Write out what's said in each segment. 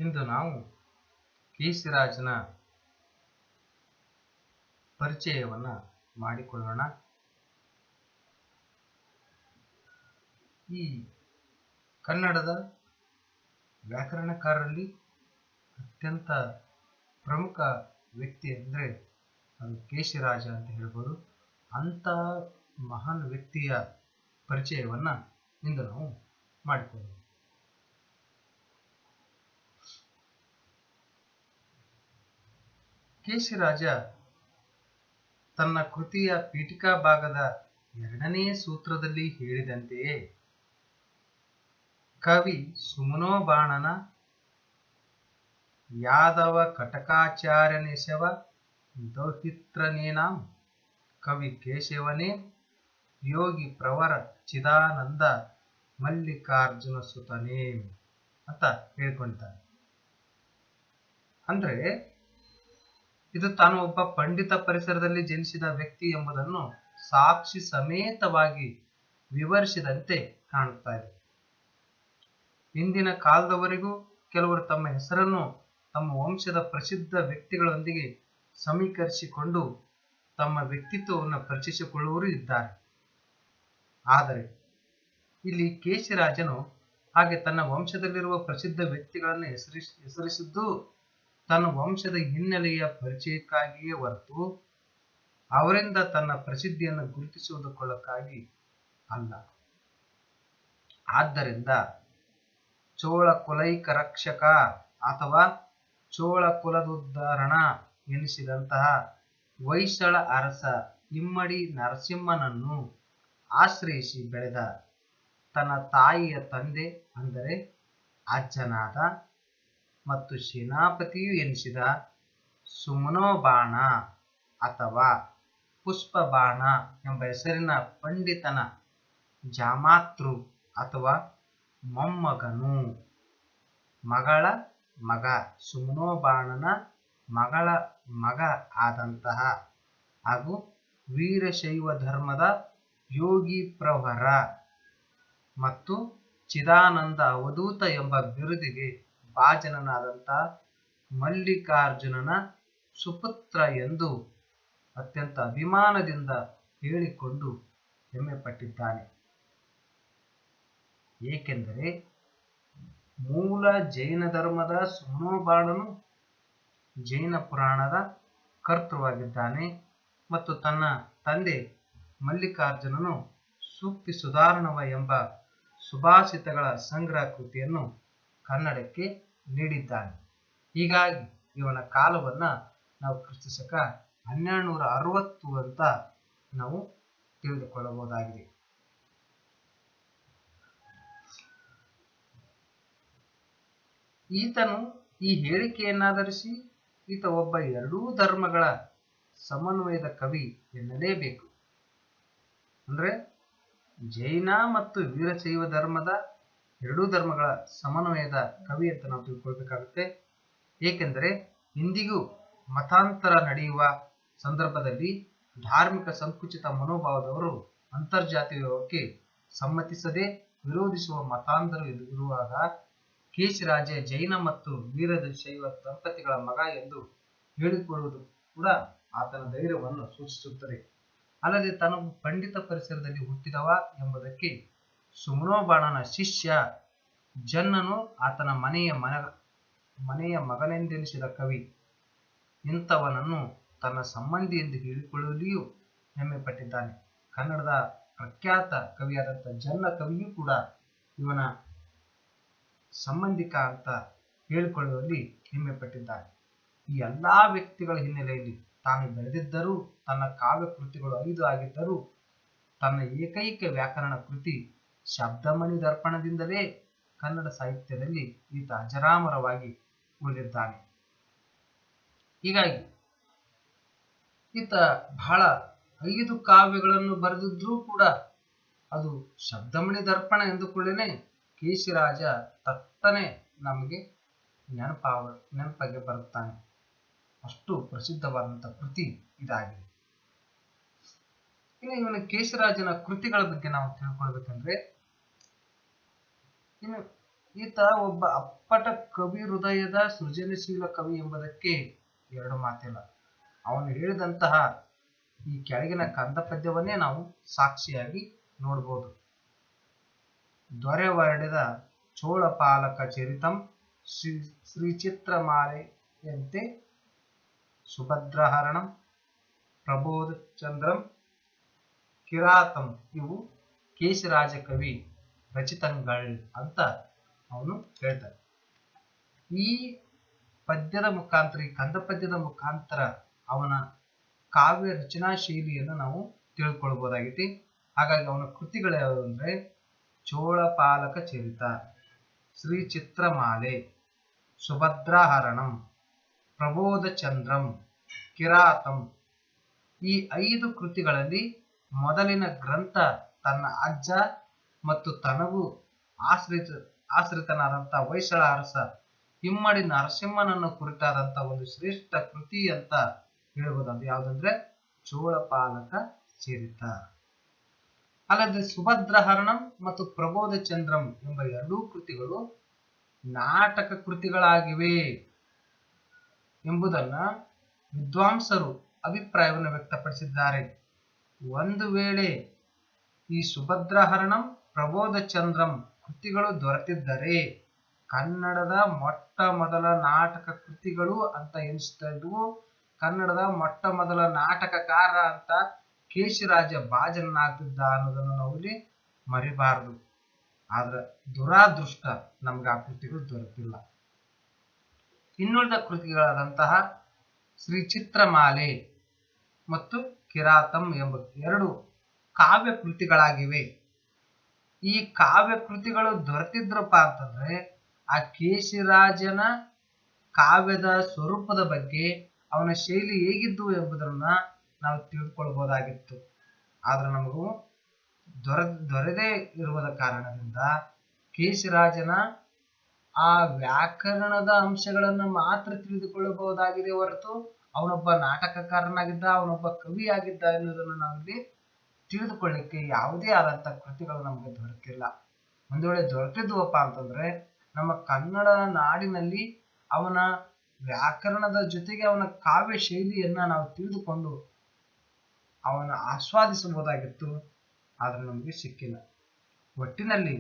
ಇಂದು ನಾವು ಕೇಶಿರಾಜನ ಪರಿಚಯವನ್ನ ಮಾಡಿಕೊಳ್ಳೋಣ. ಈ ಕನ್ನಡದ ವ್ಯಾಕರಣಕಾರರಲ್ಲಿ ಅತ್ಯಂತ ಪ್ರಮುಖ ವ್ಯಕ್ತಿ ಅಂದರೆ ಅದು ಕೇಶಿರಾಜ ಅಂತ ಹೇಳ್ಬೋದು. ಅಂತಹ ಮಹಾನ್ ವ್ಯಕ್ತಿಯ ಪರಿಚಯವನ್ನ ಇಂದು ನಾವು ಮಾಡಿಕೊಳ್ಳೋಣ. ಕೇಶಿರಾಜ ತನ್ನ ಕೃತಿಯ ಪೀಠಿಕಾ ಭಾಗದ 2ನೇ ಸೂತ್ರದಲ್ಲಿ ಹೇಳಿದಂತೆಯೇ ಕವಿ ಸುಮನೋಬಾಣನ ಯಾದವ ಕಟಕಾಚಾರ್ಯನೆಸವ ದೌಹಿತ್ರನೇನಾಂ ಕವಿ ಕೇಶವನೇ ಯೋಗಿ ಪ್ರವರ ಚಿದಾನಂದ ಮಲ್ಲಿಕಾರ್ಜುನ ಸುತನೇ ಅಂತ ಹೇಳ್ಕೊಳ್ತಾನೆ. ಅಂದ್ರೆ ಇದು ತಾನು ಒಬ್ಬ ಪಂಡಿತ ಪರಿಸರದಲ್ಲಿ ಜನಿಸಿದ ವ್ಯಕ್ತಿ ಎಂಬುದನ್ನು ಸಾಕ್ಷಿ ಸಮೇತವಾಗಿ ವಿವರಿಸಿದಂತೆ ಕಾಣುತ್ತಾ ಇದೆ. ಇಂದಿನ ಕಾಲದವರೆಗೂ ಕೆಲವರು ತಮ್ಮ ಹೆಸರನ್ನು ತಮ್ಮ ವಂಶದ ಪ್ರಸಿದ್ಧ ವ್ಯಕ್ತಿಗಳೊಂದಿಗೆ ಸಮೀಕರಿಸಿಕೊಂಡು ತಮ್ಮ ವ್ಯಕ್ತಿತ್ವವನ್ನು ಪರಿಚಯಿಸಿಕೊಳ್ಳುವವರು ಇದ್ದಾರೆ. ಆದರೆ ಇಲ್ಲಿ ಕೇಶಿರಾಜನು ಹಾಗೆ ತನ್ನ ವಂಶದಲ್ಲಿರುವ ಪ್ರಸಿದ್ಧ ವ್ಯಕ್ತಿಗಳನ್ನು ಹೆಸರಿಸಿದ್ದು ತನ್ನ ವಂಶದ ಹಿನ್ನೆಲೆಯ ಪರಿಚಯಕ್ಕಾಗಿಯೇ ಹೊರತು ಅವರಿಂದ ತನ್ನ ಪ್ರಸಿದ್ಧಿಯನ್ನು ಗುರುತಿಸುವುದಕ್ಕಾಗಿ ಅಲ್ಲ. ಆದ್ದರಿಂದ ಚೋಳ ಕುಲೈಕ ರಕ್ಷಕ ಅಥವಾ ಚೋಳ ಕುಲದುದ್ಧಾರಣ ಎನಿಸಿದಂತಹ ಹೊಯ್ಸಳ ಅರಸ ಇಮ್ಮಡಿ ನರಸಿಂಹನನ್ನು ಆಶ್ರಯಿಸಿ ಬೆಳೆದ ತನ್ನ ತಾಯಿಯ ತಂದೆ ಅಂದರೆ ಅಜ್ಜನಾದ ಮತ್ತು ಸೇನಾಪತಿಯೂ ಎನಿಸಿದ ಸುಮನೋಬಾಣ ಅಥವಾ ಪುಷ್ಪಬಾಣ ಎಂಬ ಹೆಸರಿನ ಪಂಡಿತನ ಜಾಮಾತೃ ಅಥವಾ ಮೊಮ್ಮಗನು ಮಗಳ ಮಗ ಸುಮನೋಬಾಣನ ಮಗಳ ಮಗ ಆದಂತಹ ಹಾಗೂ ವೀರಶೈವ ಧರ್ಮದ ಯೋಗಿ ಪ್ರವರ ಮತ್ತು ಚಿದಾನಂದ ಅವಧೂತ ಎಂಬ ಬಿರುದಿಗೆ ಭಾಜನನಾದಂತಹ ಮಲ್ಲಿಕಾರ್ಜುನನ ಸುಪುತ್ರ ಎಂದು ಅತ್ಯಂತ ಅಭಿಮಾನದಿಂದ ಹೇಳಿಕೊಂಡು ಹೆಮ್ಮೆ ಪಟ್ಟಿದ್ದಾನೆ. ಏಕೆಂದರೆ ಮೂಲ ಜೈನ ಧರ್ಮದ ಸುಮನೋಬಾಣನು ಜೈನ ಪುರಾಣದ ಕರ್ತೃವಾಗಿದ್ದಾನೆ ಮತ್ತು ತನ್ನ ತಂದೆ ಮಲ್ಲಿಕಾರ್ಜುನನು ಸೂಕ್ತಿ ಸುಧಾರಣವ ಎಂಬ ಸುಭಾಷಿತಗಳ ಸಂಗ್ರಹ ಕೃತಿಯನ್ನು ಕನ್ನಡಕ್ಕೆ ನೀಡಿದ್ದಾನೆ. ಹೀಗಾಗಿ ಇವನ ಕಾಲವನ್ನ ನಾವು ಕ್ರಿಸ್ತಶಕ 1260 ಅಂತ ನಾವು ತಿಳಿದುಕೊಳ್ಳಬಹುದಾಗಿದೆ. ಈತನು ಈ ಹೇಳಿಕೆಯನ್ನಾಧರಿಸಿ ಈತ ಒಬ್ಬ ಎರಡೂ ಧರ್ಮಗಳ ಸಮನ್ವಯದ ಕವಿ ಎನ್ನಲೇಬೇಕು. ಅಂದ್ರೆ ಜೈನ ಮತ್ತು ವೀರಶೈವ ಧರ್ಮದ ಎರಡೂ ಧರ್ಮಗಳ ಸಮನ್ವಯದ ಕವಿ ಅಂತ ನಾವು ತಿಳ್ಕೊಳ್ಬೇಕಾಗುತ್ತೆ. ಏಕೆಂದರೆ ಇಂದಿಗೂ ಮತಾಂತರ ನಡೆಯುವ ಸಂದರ್ಭದಲ್ಲಿ ಧಾರ್ಮಿಕ ಸಂಕುಚಿತ ಮನೋಭಾವದವರು ಅಂತರ್ಜಾತೀಯಕ್ಕೆ ಸಮ್ಮತಿಸದೆ ವಿರೋಧಿಸುವ ಮತಾಂತರ ಇರುವಾಗ ಕೇಶಿರಾಜ ಜೈನ ಮತ್ತು ವೀರಶೈವ ದಂಪತಿಗಳ ಮಗ ಎಂದು ಹೇಳಿಕೊಳ್ಳುವುದು ಕೂಡ ಆತನ ಧೈರ್ಯವನ್ನು ಸೂಚಿಸುತ್ತದೆ. ಅಲ್ಲದೆ ತಾನು ಪಂಡಿತ ಪರಿಸರದಲ್ಲಿ ಹುಟ್ಟಿದವ ಎಂಬುದಕ್ಕೆ ಸುಮನೋಬಾಣನ ಶಿಷ್ಯ ಜನ್ನನು ಆತನ ಮನೆಯ ಮಗನೆಂದೆನಿಸಿದ ಕವಿ. ಇಂಥವನನ್ನು ತನ್ನ ಸಂಬಂಧಿ ಎಂದು ಹೇಳಿಕೊಳ್ಳಲಿಯೂ ಹೆಮ್ಮೆ ಪಟ್ಟಿದ್ದಾನೆ. ಕನ್ನಡದ ಪ್ರಖ್ಯಾತ ಕವಿಯಾದಂಥ ಜನ್ನ ಕವಿಯೂ ಕೂಡ ಇವನ ಸಂಬಂಧಿಕ ಅಂತ ಹೇಳಿಕೊಳ್ಳುವಲ್ಲಿ ಹೆಮ್ಮೆ ಪಟ್ಟಿದ್ದಾನೆ. ಈ ಎಲ್ಲಾ ವ್ಯಕ್ತಿಗಳ ಹಿನ್ನೆಲೆಯಲ್ಲಿ ತಾನು ಬೆಳೆದಿದ್ದರೂ ತನ್ನ ಕಾವ್ಯ ಕೃತಿಗಳು 5 ಆಗಿದ್ದರೂ ತನ್ನ ಏಕೈಕ ವ್ಯಾಕರಣ ಕೃತಿ ಶಬ್ದಮಣಿ ದರ್ಪಣದಿಂದಲೇ ಕನ್ನಡ ಸಾಹಿತ್ಯದಲ್ಲಿ ಈತ ಅಜರಾಮರವಾಗಿ ಉಳಿದಿದ್ದಾನೆ. ಹೀಗಾಗಿ ಈತ ಬಹಳ 5 ಕಾವ್ಯಗಳನ್ನು ಬರೆದಿದ್ರೂ ಕೂಡ ಅದು ಶಬ್ದಮಣಿ ದರ್ಪಣ ಎಂದುಕೊಳ್ಳೇನೆ ಕೇಶಿರಾಜ ತಟ್ಟನೆ ನಮಗೆ ನೆನಪಾಗಿ ಬರುತ್ತಾನೆ. ಅಷ್ಟು ಪ್ರಸಿದ್ಧವಾದಂಥ ಕೃತಿ ಇದಾಗಿದೆ. ಇನ್ನು ಇವನ ಕೇಶಿರಾಜನ ಕೃತಿಗಳ ಬಗ್ಗೆ ನಾವು ತಿಳ್ಕೊಳ್ಬೇಕಂದ್ರೆ ಇನ್ನು ಈತ ಒಬ್ಬ ಅಪ್ಪಟ ಕವಿ ಹೃದಯದ ಸೃಜನಶೀಲ ಕವಿ ಎಂಬುದಕ್ಕೆ ಎರಡು ಮಾತಿಲ್ಲ. ಅವನು ಹೇಳಿದಂತಹ ಈ ಕೆಳಗಿನ ಕಂದ ಪದ್ಯವನ್ನೇ ನಾವು ಸಾಕ್ಷಿಯಾಗಿ ನೋಡ್ಬೋದು. ದೊರೆವರಡಿದ ಚೋಳಪಾಲಕ ಚರಿತಂ ಶ್ರೀಚಿತ್ರಮಾಲೆಯಂತೆ ಸುಭದ್ರಹರಣಂ ಪ್ರಬೋಧ ಚಂದ್ರಂ ಕಿರಾತಂ ಇವು ಕೇಶರಾಜ ಕವಿ ರಚಿತಂಗಳ್ ಅಂತ ಅವನು ಹೇಳ್ತಾನೆ. ಈ ಪದ್ಯದ ಮುಖಾಂತರ, ಈ ಕಂದ ಪದ್ಯದ ಮುಖಾಂತರ ಅವನ ಕಾವ್ಯ ರಚನಾ ಶೈಲಿಯನ್ನು ನಾವು ತಿಳ್ಕೊಳ್ಬಹುದಾಗೈತಿ. ಹಾಗಾಗಿ ಅವನ ಕೃತಿಗಳು ಯಾವುದು ಅಂದ್ರೆ ಚೋಳಪಾಲಕ ಚರಿತ, ಶ್ರೀ ಚಿತ್ರಮಾಲೆ, ಸುಭದ್ರಾಹರಣಂ, ಪ್ರಬೋಧ ಚಂದ್ರಂ, ಕಿರಾತಂ. ಈ 5 ಕೃತಿಗಳಲ್ಲಿ ಮೊದಲಿನ ಗ್ರಂಥ ತನ್ನ ಅಜ್ಜ ಮತ್ತು ತನಗೂ ಆಶ್ರಿತನಾದಂಥ ಹೊಯ್ಸಳ ಅರಸ ಇಮ್ಮಡಿ ನರಸಿಂಹನನ್ನು ಕುರಿತಾದಂಥ ಒಂದು ಶ್ರೇಷ್ಠ ಕೃತಿ ಅಂತ ಹೇಳ್ಬೋದು. ಅದು ಯಾವುದಂದ್ರೆ ಚೋಳಪಾಲಕ ಚರಿತ. ಅಲ್ಲದೆ ಸುಭದ್ರಹರಣಂ ಮತ್ತು ಪ್ರಬೋಧ ಚಂದ್ರಂ ಎಂಬ ಎರಡೂ ಕೃತಿಗಳು ನಾಟಕ ಕೃತಿಗಳಾಗಿವೆ ಎಂಬುದನ್ನ ವಿದ್ವಾಂಸರು ಅಭಿಪ್ರಾಯವನ್ನು ವ್ಯಕ್ತಪಡಿಸಿದ್ದಾರೆ. ಒಂದು ವೇಳೆ ಈ ಸುಭದ್ರಹರಣಂ ಪ್ರಬೋಧ ಚಂದ್ರಂ ಕೃತಿಗಳು ದೊರೆತಿದ್ದರೆ ಕನ್ನಡದ ಮೊಟ್ಟ ಮೊದಲ ನಾಟಕ ಕೃತಿಗಳು ಅಂತ ಎನಿಸ್ತಾ ಇದ್ವು. ಕನ್ನಡದ ಮೊಟ್ಟ ಮೊದಲ ನಾಟಕಕಾರ ಅಂತ ಕೇಶಿರಾಜ ಭಾಜನನಾಗ್ತಿದ್ದ ಅನ್ನೋದನ್ನು ನಾವು ಇಲ್ಲಿ ಮರಿಬಾರದು. ಆದ್ರೆ ದುರಾದೃಷ್ಟ ನಮ್ಗೆ ಆ ಕೃತಿಗಳು ದೊರೆತಿಲ್ಲ. ಇನ್ನುಳಿದ ಕೃತಿಗಳಾದಂತಹ ಶ್ರೀ ಚಿತ್ರಮಾಲೆ ಮತ್ತು ಕಿರಾತಂ ಎಂಬ 2 ಕಾವ್ಯ ಕೃತಿಗಳಾಗಿವೆ. ಈ ಕಾವ್ಯ ಕೃತಿಗಳು ದೊರೆತಿದ್ರಪ್ಪ ಅಂತಂದ್ರೆ ಆ ಕೇಶಿರಾಜನ ಕಾವ್ಯದ ಸ್ವರೂಪದ ಬಗ್ಗೆ, ಅವನ ಶೈಲಿ ಹೇಗಿದ್ದು ಎಂಬುದನ್ನ ನಾವು ತಿಳಿದುಕೊಳ್ಬಹುದಾಗಿತ್ತು. ಆದ್ರೆ ನಮಗೂ ದೊರೆದೇ ಇರುವುದ ಕಾರಣದಿಂದ ಕೇಶಿರಾಜನ ಆ ವ್ಯಾಕರಣದ ಅಂಶಗಳನ್ನು ಮಾತ್ರ ತಿಳಿದುಕೊಳ್ಳಬಹುದಾಗಿದೆ ಹೊರತು ಅವನೊಬ್ಬ ನಾಟಕಕಾರನಾಗಿದ್ದ, ಅವನೊಬ್ಬ ಕವಿಯಾಗಿದ್ದ ಎನ್ನುವುದನ್ನು ನಾವಿಲ್ಲಿ ತಿಳಿದುಕೊಳ್ಳಿಕ್ಕೆ ಯಾವುದೇ ಆದಂತ ಕೃತಿಗಳು ನಮಗೆ ದೊರೆತಿಲ್ಲ. ಒಂದು ವೇಳೆ ದೊರೆತಿದ್ವಪ್ಪ ಅಂತಂದ್ರೆ ನಮ್ಮ ಕನ್ನಡ ನಾಡಿನಲ್ಲಿ ಅವನ ವ್ಯಾಕರಣದ ಜೊತೆಗೆ ಅವನ ಕಾವ್ಯ ಶೈಲಿಯನ್ನ ನಾವು ತಿಳಿದುಕೊಂಡು ಅವನ ಆಸ್ವಾದಿಸಬಹುದಾಗಿತ್ತು. ಆದ್ರೆ ನಮಗೆ ಸಿಕ್ಕಿಲ್ಲ. ಒಟ್ಟಿನಲ್ಲಿ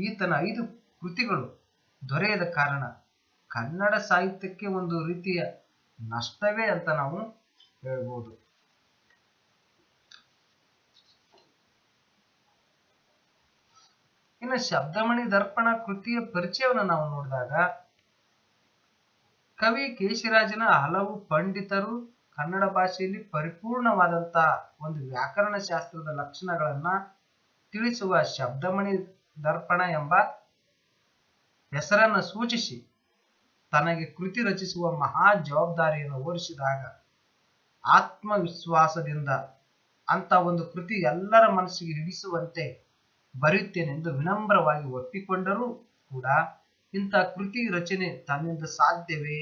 ಈತನ 5 ಕೃತಿಗಳು ದೊರೆಯದ ಕಾರಣ ಕನ್ನಡ ಸಾಹಿತ್ಯಕ್ಕೆ ಒಂದು ರೀತಿಯ ನಷ್ಟವೇ ಅಂತ ನಾವು ಹೇಳ್ಬೋದು. ಇನ್ನು ಶಬ್ದಮಣಿ ದರ್ಪಣ ಕೃತಿಯ ಪರಿಚಯವನ್ನು ನಾವು ನೋಡಿದಾಗ ಕವಿ ಕೇಶಿರಾಜನ ಹಲವು ಪಂಡಿತರು ಕನ್ನಡ ಭಾಷೆಯಲ್ಲಿ ಪರಿಪೂರ್ಣವಾದಂತಹ ಒಂದು ವ್ಯಾಕರಣ ಶಾಸ್ತ್ರದ ಲಕ್ಷಣಗಳನ್ನ ತಿಳಿಸುವ ಶಬ್ದಮಣಿ ದರ್ಪಣ ಎಂಬ ಹೆಸರನ್ನು ಸೂಚಿಸಿ ತನಗೆ ಕೃತಿ ರಚಿಸುವ ಮಹಾ ಜವಾಬ್ದಾರಿಯನ್ನು ಹೊರಿಸಿದಾಗ ಆತ್ಮವಿಶ್ವಾಸದಿಂದ ಅಂತ ಒಂದು ಕೃತಿ ಎಲ್ಲರ ಮನಸ್ಸಿಗೆ ಹಿಡಿಸುವಂತೆ ಬರೆಯುತ್ತೇನೆಂದು ವಿನಮ್ರವಾಗಿ ಒಪ್ಪಿಕೊಂಡರೂ ಕೂಡ ಇಂಥ ಕೃತಿ ರಚನೆ ತನ್ನಿಂದ ಸಾಧ್ಯವೇ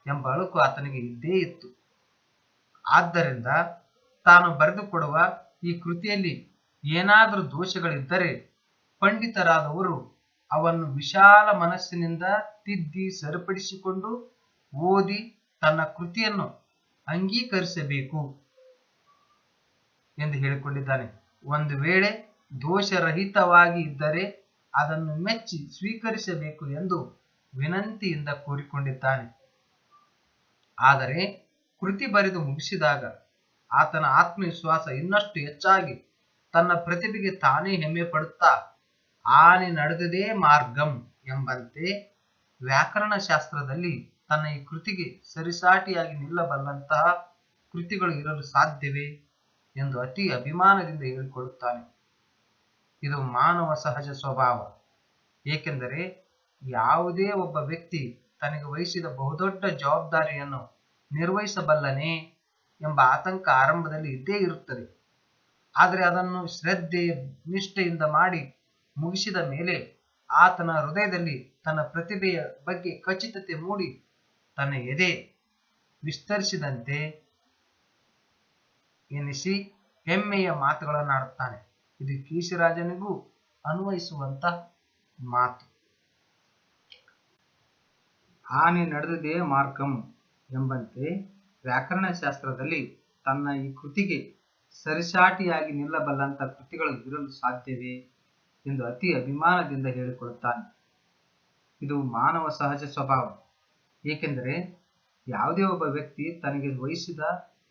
ಎಂಬ ಅಳುಕು ಆತನಿಗೆ ಇದ್ದೇ ಇತ್ತು. ಆದ್ದರಿಂದ ತಾನು ಬರೆದುಕೊಡುವ ಈ ಕೃತಿಯಲ್ಲಿ ಏನಾದರೂ ದೋಷಗಳಿದ್ದರೆ ಪಂಡಿತರಾದವರು ಅವನ್ನು ವಿಶಾಲ ಮನಸ್ಸಿನಿಂದ ತಿದ್ದಿ ಸರಿಪಡಿಸಿಕೊಂಡು ಓದಿ ತನ್ನ ಕೃತಿಯನ್ನು ಅಂಗೀಕರಿಸಬೇಕು ಎಂದು ಹೇಳಿಕೊಂಡಿದ್ದಾನೆ. ಒಂದು ವೇಳೆ ದೋಷರಹಿತವಾಗಿ ಇದ್ದರೆ ಅದನ್ನು ಮೆಚ್ಚಿ ಸ್ವೀಕರಿಸಬೇಕು ಎಂದು ವಿನಂತಿಯಿಂದ ಕೋರಿಕೊಂಡಿದ್ದಾನೆ. ಆದರೆ ಕೃತಿ ಬರೆದು ಮುಗಿಸಿದಾಗ ಆತನ ಆತ್ಮವಿಶ್ವಾಸ ಇನ್ನಷ್ಟು ಹೆಚ್ಚಾಗಿ ತನ್ನ ಪ್ರತಿಭೆಗೆ ತಾನೇ ಹೆಮ್ಮೆ ಪಡುತ್ತಾ ಆನೆ ನಡೆದದೇ ಮಾರ್ಗಂ ಎಂಬಂತೆ ವ್ಯಾಕರಣ ಶಾಸ್ತ್ರದಲ್ಲಿ ತನ್ನ ಈ ಕೃತಿಗೆ ಸರಿಸಾಟಿಯಾಗಿ ನಿಲ್ಲಬಲ್ಲಂತಹ ಕೃತಿಗಳು ಇರಲು ಸಾಧ್ಯವೇ ಎಂದು ಅತಿ ಅಭಿಮಾನದಿಂದ ಹೇಳಿಕೊಳ್ಳುತ್ತಾನೆ. ಇದು ಮಾನವ ಸಹಜ ಸ್ವಭಾವ. ಏಕೆಂದರೆ ಯಾವುದೇ ಒಬ್ಬ ವ್ಯಕ್ತಿ ತನಗೆ ವಹಿಸಿದ ಬಹುದೊಡ್ಡ ಜವಾಬ್ದಾರಿಯನ್ನು ನಿರ್ವಹಿಸಬಲ್ಲನೆ ಎಂಬ ಆತಂಕ ಆರಂಭದಲ್ಲಿ ಇದ್ದೇ ಇರುತ್ತದೆ. ಆದರೆ ಅದನ್ನು ಶ್ರದ್ಧೆ ನಿಷ್ಠೆಯಿಂದ ಮಾಡಿ ಮುಗಿಸಿದ ಮೇಲೆ ಆತನ ಹೃದಯದಲ್ಲಿ ತನ್ನ ಪ್ರತಿಭೆಯ ಬಗ್ಗೆ ಖಚಿತತೆ ಮೂಡಿ ತನ್ನ ಎದೆ ವಿಸ್ತರಿಸಿದಂತೆ ಎನಿಸಿ ಹೆಮ್ಮೆಯ ಮಾತುಗಳನ್ನಾಡುತ್ತಾನೆ. ಇದು ಕೇಶಿರಾಜನಿಗೂ ಅನ್ವಯಿಸುವಂತ ಮಾತು. ಆನೆ ನಡೆದುದೇ ಮಾರ್ಗಂ ಎಂಬಂತೆ ವ್ಯಾಕರಣಶಾಸ್ತ್ರದಲ್ಲಿ ತನ್ನ ಈ ಕೃತಿಗೆ ಸರಿಸಾಟಿಯಾಗಿ ನಿಲ್ಲಬಲ್ಲಂಥ ಕೃತಿಗಳು ಇರಲು ಸಾಧ್ಯವೇ ಎಂದು ಅತಿ ಅಭಿಮಾನದಿಂದ ಹೇಳಿಕೊಳ್ಳುತ್ತಾನೆ. ಇದು ಮಾನವ ಸಹಜ ಸ್ವಭಾವ. ಏಕೆಂದರೆ ಯಾವುದೇ ಒಬ್ಬ ವ್ಯಕ್ತಿ ತನಗೆ ವಹಿಸಿದ